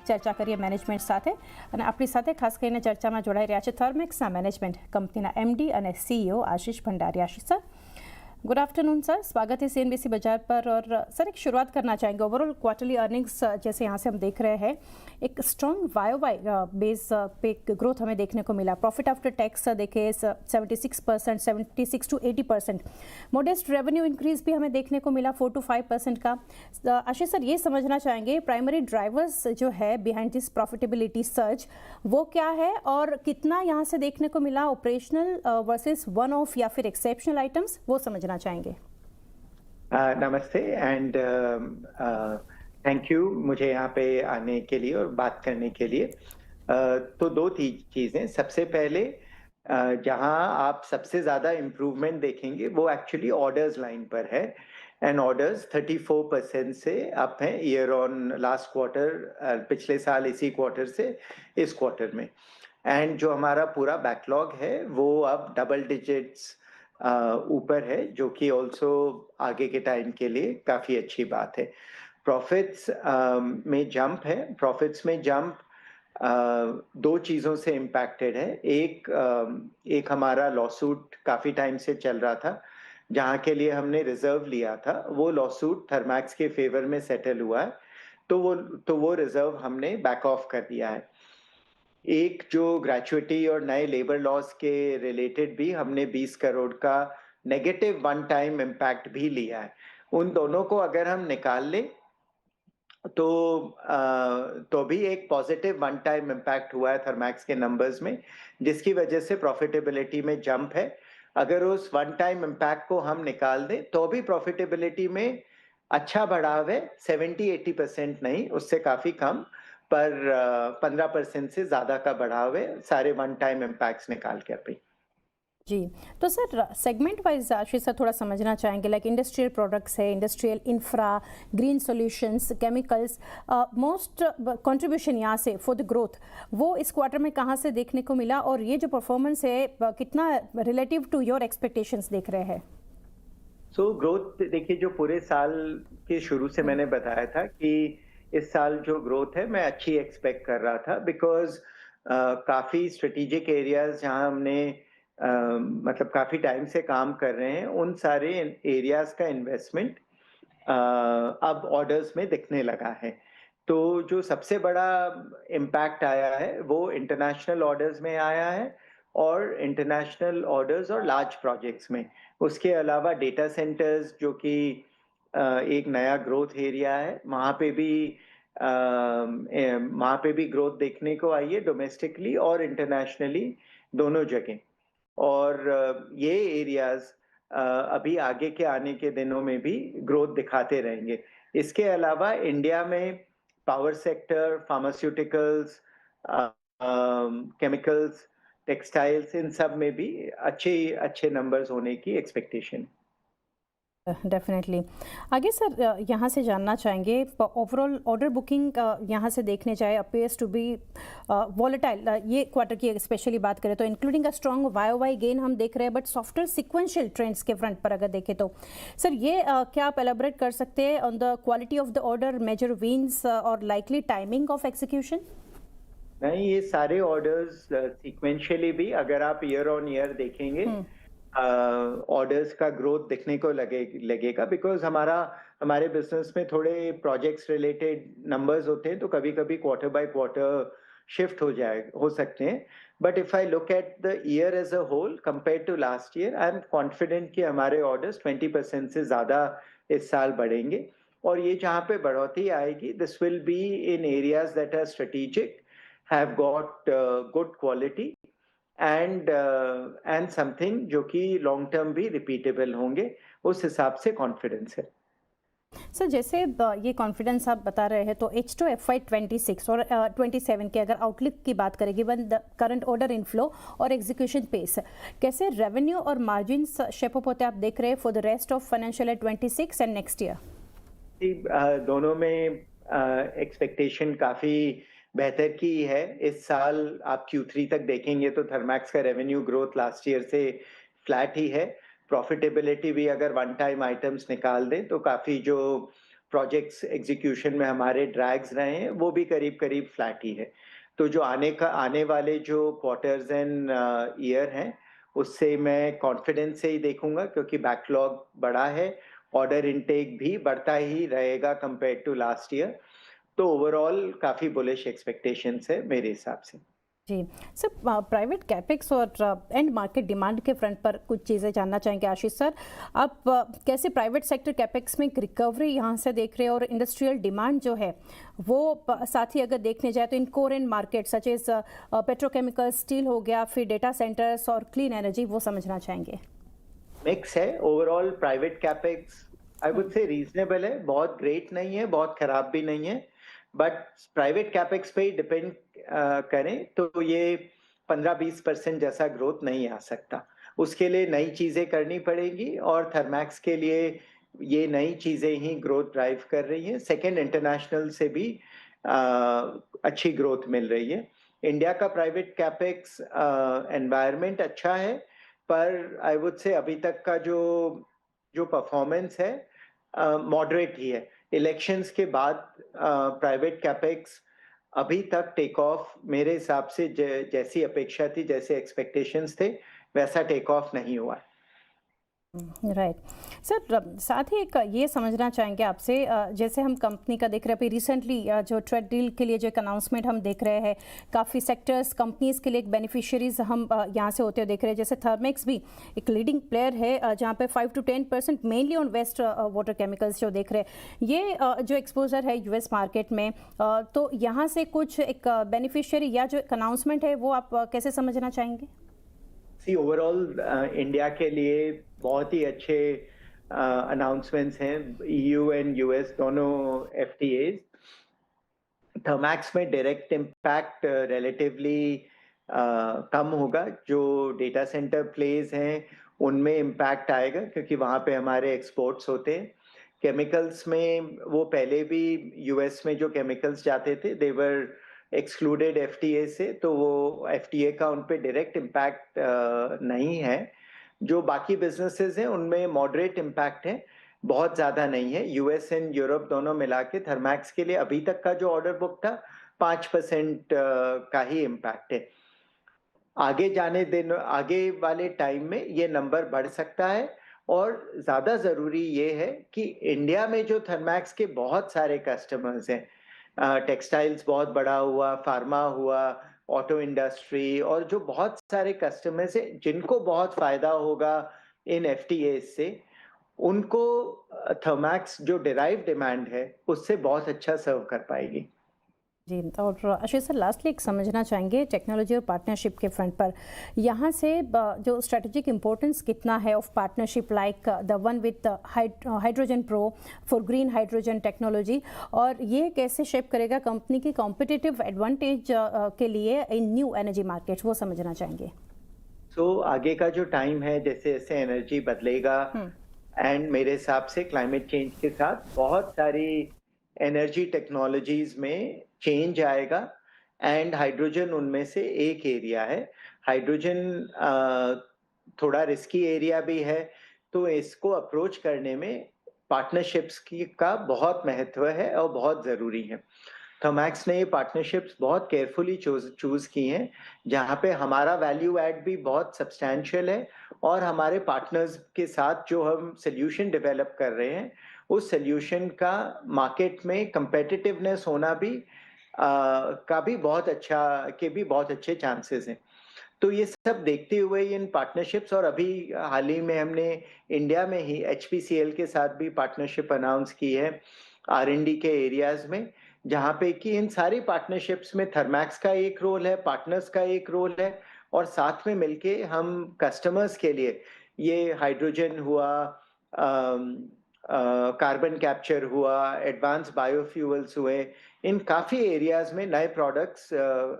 ચર્ચા કરીએ મેનેજમેન્ટ સાથે અને આપણી સાથે ખાસ કરીને ચર્ચામાં જોડાઈ રહ્યા છે થર્મેક્સના મેનેજમેન્ટ કંપનીના एमडी અને सीईओ आशीष भंडारी। आशीष सर, गुड आफ्टरनून सर, स्वागत है सीएनबीसी बाजार पर। और सर एक शुरुआत करना चाहेंगे, ओवरऑल क्वार्टरली अर्निंग्स जैसे यहाँ से हम देख रहे हैं एक स्ट्रॉन्ग वाई बेस पे ग्रोथ हमें देखने को मिला। प्रॉफिट आफ्टर टैक्स देखे 76%, 76 to 80%। मोडेस्ट रेवेन्यू इंक्रीज भी हमें देखने को मिला 4 to 5% का। आशीष सर, ये समझना चाहेंगे प्राइमरी ड्राइवर्स जो है बिहाइंड दिस प्रॉफिटेबिलिटी सर्ज वो क्या है और कितना यहाँ से देखने को मिला ऑपरेशनल वर्सेस वन ऑफ या फिर एक्सेप्शनल आइटम्स, वो समझना चाहेंगे। नमस्ते एंड थैंक यू मुझे यहाँ पे आने के लिए और बात करने के लिए। तो दो चीजें, सबसे पहले जहाँ आप सबसे ज्यादा इम्प्रूवमेंट देखेंगे वो एक्चुअली ऑर्डर्स लाइन पर है एंड ऑर्डर्स 34% से अप हैं ईयर ऑन लास्ट क्वार्टर, पिछले साल इसी क्वार्टर से इस क्वार्टर में। एंड जो हमारा पूरा बैकलॉग है वो अब डबल डिजिट्स ऊपर है, जो कि ऑल्सो आगे के टाइम के लिए काफी अच्छी बात है। प्रॉफिट्स में जंप है, प्रॉफिट्स में जंप दो चीजों से इम्पैक्टेड है। एक हमारा लॉसूट काफी टाइम से चल रहा था जहां के लिए हमने रिजर्व लिया था, वो लॉसूट थर्मैक्स के फेवर में सेटल हुआ है, तो वो रिजर्व हमने बैक ऑफ कर दिया है। एक जो ग्रेचुइटी और नए लेबर लॉस के रिलेटेड भी हमने 20 करोड़ का नेगेटिव वन टाइम इम्पैक्ट भी लिया है। उन दोनों को अगर हम निकाल लें तो भी एक पॉजिटिव वन टाइम इम्पैक्ट हुआ है थर्मैक्स के नंबर्स में, जिसकी वजह से प्रॉफिटेबिलिटी में जंप है। अगर उस वन टाइम इम्पैक्ट को हम निकाल दें तो भी प्रॉफिटेबिलिटी में अच्छा बढ़ाव है, 70-80% नहीं, उससे काफी कम, पर 15% से ज्यादा का बढ़ाव है सारे वन टाइम इम्पैक्ट्स निकाल कर भी। जी, तो सर सेगमेंट वाइज आशीष सर थोड़ा समझना चाहेंगे, लाइक इंडस्ट्रियल प्रोडक्ट्स है, industrial infra, green solutions, chemicals, most contribution यहाँ से फॉर द ग्रोथ वो इस क्वार्टर में कहाँ से देखने को मिला और ये जो परफॉर्मेंस है कितना रिलेटिव टू योर एक्सपेक्टेशंस देख रहे हैं? सो ग्रोथ देखिए, जो पूरे साल के शुरू से मैंने बताया था कि इस साल जो ग्रोथ है मैं अच्छी एक्सपेक्ट कर रहा था, बिकॉज काफी स्ट्रेटेजिक एरियाज जहां हमने मतलब काफी टाइम से काम कर रहे हैं, उन सारे एरियाज का इन्वेस्टमेंट अब ऑर्डर्स में दिखने लगा है। तो जो सबसे बड़ा इम्पैक्ट आया है वो इंटरनेशनल ऑर्डर्स में आया है, और इंटरनेशनल ऑर्डर्स और लार्ज प्रोजेक्ट्स में। उसके अलावा डेटा सेंटर्स जो कि एक नया ग्रोथ एरिया है, वहाँ पे भी ग्रोथ देखने को आई है, डोमेस्टिकली और इंटरनेशनली दोनों जगह। और ये एरियाज अभी आगे के आने के दिनों में भी ग्रोथ दिखाते रहेंगे। इसके अलावा इंडिया में power sector, pharmaceuticals, chemicals, textiles, इन सब में भी अच्छे नंबर्स होने की एक्सपेक्टेशन। डेफिनेटली। आगे सर यहाँ से जानना चाहेंगे, ओवरऑल ऑर्डर बुकिंग यहाँ से देखने जाए अपीयर्स टू बी वॉलेटाइल, ये क्वार्टर की स्पेशली बात करें तो including a strong why gain हम देख रहे हैं, बट सॉफ्टवेयर सिक्वेंशियल ट्रेंड्स के फ्रंट पर अगर देखें तो सर ये क्या आप एलाबोरेट कर सकते हैं on the quality of the order, major wins और लाइकली टाइमिंग ऑफ एक्सिक्यूशन? नहीं, ये सारे ऑर्डर्स सीक्वेंशियली भी अगर आप ईयर ऑन ईयर देखेंगे ऑर्डर्स का ग्रोथ दिखने को लगेगा, बिकॉज हमारे बिजनेस में थोड़े प्रोजेक्ट्स रिलेटेड नंबर्स होते हैं, तो कभी कभी क्वार्टर बाय क्वार्टर शिफ्ट हो सकते हैं। But if I look at the year as a whole compare to last year, I am confident कि हमारे ऑर्डर्स 20% से ज्यादा इस साल बढ़ेंगे। और ये जहाँ पे बढ़ोतरी आएगी, this will be in areas that are strategic, have got good quality and something जो कि लॉन्ग टर्म भी रिपीटेबल होंगे, उस हिसाब से कॉन्फिडेंस है। सर जैसे ये कॉन्फिडेंस आप बता रहे हैं, तो H2 FY 26 और 27 के अगर आउटलुक की बात करें, given the current order inflow और एग्जीक्यूशन पेस, कैसे रेवेन्यू और मार्जिन्स शेप अप होते आप देख रहे हैं for the rest of financial year 26 and next year? दोनों में एक्सपेक्टेशन काफी बेहतर की है। इस साल आप Q3 तक देखेंगे तो थर्मैक्स का रेवेन्यू ग्रोथ लास्ट ईयर से फ्लैट ही है। प्रॉफिटेबिलिटी भी अगर वन टाइम आइटम्स निकाल दें तो काफी जो प्रोजेक्ट्स एग्जीक्यूशन में हमारे ड्रैग्स रहे हैं वो भी करीब करीब फ्लैट ही है। तो जो आने वाले जो क्वार्टर्स एंड ईयर हैं उससे मैं कॉन्फिडेंस से ही देखूंगा, क्योंकि बैकलॉग बड़ा है, ऑर्डर इनटेक भी बढ़ता ही रहेगा कंपेयर टू लास्ट ईयर। तो ओवरऑल काफी बुलिश एक्सपेक्टेशंस है मेरे हिसाब से। जी सर, प्राइवेट कैपेक्स और एंड मार्केट डिमांड के फ्रंट पर कुछ चीज़ें जानना चाहेंगे आशीष सर। आप कैसे प्राइवेट सेक्टर कैपेक्स में एक रिकवरी यहाँ से देख रहे हैं, और इंडस्ट्रियल डिमांड जो है वो साथ ही अगर देखने जाए तो इन core end market such as petrochemical, steel हो गया, फिर डेटा सेंटर्स और क्लीन एनर्जी, वो समझना चाहेंगे। मिक्स है overall. Private capex I would say reasonable है, बहुत ग्रेट नहीं है, बहुत खराब भी नहीं है, बट प्राइवेट कैपेक्स पे ही डिपेंड करें तो ये 15-20% जैसा ग्रोथ नहीं आ सकता। उसके लिए नई चीजें करनी पड़ेगी, और थर्मैक्स के लिए ये नई चीजें ही ग्रोथ ड्राइव कर रही हैं। सेकेंड, इंटरनेशनल से भी अच्छी ग्रोथ मिल रही है। इंडिया का प्राइवेट कैपेक्स एनवायरनमेंट अच्छा है, पर आई वुड से अभी तक का जो जो परफॉर्मेंस है मॉडरेट ही है। इलेक्शंस के बाद प्राइवेट कैपेक्स अभी तक टेक ऑफ मेरे हिसाब से जैसी अपेक्षा थी, जैसे एक्सपेक्टेशंस थे, वैसा टेक ऑफ नहीं हुआ है। राइट सर, साथ ही एक ये समझना चाहेंगे आपसे, जैसे हम कंपनी का देख रहे हैं अभी रिसेंटली जो ट्रेड डील के लिए जो एक अनाउंसमेंट हम देख रहे हैं, काफ़ी सेक्टर्स कंपनीज के लिए एक बेनिफिशियरीज हम यहाँ से होते हुए देख रहे हैं। जैसे थर्मेक्स भी एक लीडिंग प्लेयर है जहाँ पे 5 to 10% mainly on waste water chemicals जो देख रहे हैं, ये जो एक्सपोजर है यूएस मार्केट में, तो यहाँ से कुछ एक बेनिफिशियरी या जो एक अनाउंसमेंट है वो आप कैसे समझना चाहेंगे? ओवरऑल इंडिया के लिए बहुत ही अच्छे अनाउंसमेंट्स हैं। ईयू एंड यूएस दोनों एफटीएज। थर्मैक्स में डायरेक्ट इम्पैक्ट रिलेटिवली कम होगा। जो डेटा सेंटर प्लेस हैं उनमें इम्पैक्ट आएगा, क्योंकि वहाँ पे हमारे एक्सपोर्ट्स होते हैं। केमिकल्स में वो पहले भी यूएस में जो केमिकल्स जाते थे देवर एक्सक्लूडेड एफटीए से, तो वो एफटीए का उन पे डायरेक्ट इम्पैक्ट नहीं है। जो बाकी बिजनेसेस हैं उनमें मॉडरेट इम्पैक्ट है, बहुत ज्यादा नहीं है। यूएस एंड यूरोप दोनों मिला के थर्मैक्स के लिए अभी तक का जो ऑर्डर बुक था 5% का ही इम्पैक्ट है। आगे वाले टाइम में ये नंबर बढ़ सकता है। और ज्यादा जरूरी ये है कि इंडिया में जो थर्मैक्स के बहुत सारे कस्टमर्स हैं, टेक्सटाइल्स बहुत बड़ा हुआ, फार्मा हुआ, ऑटो इंडस्ट्री, और जो बहुत सारे कस्टमर्स हैं जिनको बहुत फायदा होगा इन एफटीए से, उनको थर्मैक्स जो डिराइव डिमांड है उससे बहुत अच्छा सर्व कर पाएगी। जी, और आशीष सर लास्टली एक समझना चाहेंगे टेक्नोलॉजी और पार्टनरशिप के फ्रंट पर, यहाँ से जो स्ट्रेटेजिक इंपॉर्टेंस कितना है of partnership like the one with hydrogen pro for green hydrogen technology, और ये कैसे शेप करेगा कंपनी की कॉम्पिटिटिव एडवांटेज के लिए इन न्यू एनर्जी मार्केट, वो समझना चाहेंगे। तो आगे का जो टाइम है, जैसे जैसे एनर्जी बदलेगा एंड मेरे हिसाब से क्लाइमेट चेंज के साथ बहुत सारी एनर्जी टेक्नोलॉजीज में चेंज आएगा, एंड हाइड्रोजन उनमें से एक एरिया है। हाइड्रोजन थोड़ा रिस्की एरिया भी है, तो इसको अप्रोच करने में पार्टनरशिप्स का बहुत महत्व है और बहुत जरूरी है। थर्मैक्स ने ये पार्टनरशिप्स बहुत केयरफुली चूज की हैं, जहाँ पे हमारा वैल्यू ऐड भी बहुत सब्सटैंशियल है, और हमारे पार्टनर्स के साथ जो हम सोल्यूशन डेवलप कर रहे हैं उस सोल्यूशन का मार्केट में कंपेटिटिवनेस होना भी का भी बहुत अच्छे चांसेस हैं। तो ये सब देखते हुए इन पार्टनरशिप्स, और अभी हाल ही में हमने इंडिया में ही एचपीसीएल के साथ भी पार्टनरशिप अनाउंस की है आर&डी के एरियाज में, जहाँ पे कि इन सारी पार्टनरशिप्स में थर्मैक्स का एक रोल है, पार्टनर्स का एक रोल है, और साथ में मिलके हम कस्टमर्स के लिए ये हाइड्रोजन हुआ, कार्बन कैप्चर हुआ, एडवांस बायोफ्यूल्स हुए, इन काफी एरियाज में नए प्रोडक्ट्स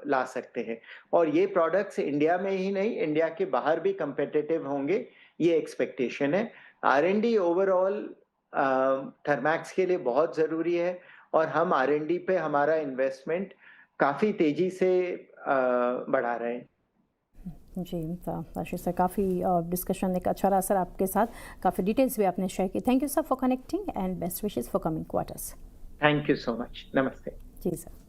ला सकते हैं। और ये प्रोडक्ट्स इंडिया में ही नहीं, इंडिया के बाहर भी कंपेटिटिव होंगे, ये एक्सपेक्टेशन है। आर&डी ओवरऑल थर्मैक्स के लिए बहुत जरूरी है, और हम आर&डी पे हमारा इन्वेस्टमेंट काफी तेजी से बढ़ा रहे हैं। जी, तो आशीष सर काफ़ी डिस्कशन एक अच्छा रहा सर आपके साथ, काफ़ी डिटेल्स भी आपने शेयर की। Thank you sir for connecting and best wishes for coming quarters. Thank you so much. नमस्ते। जी सर।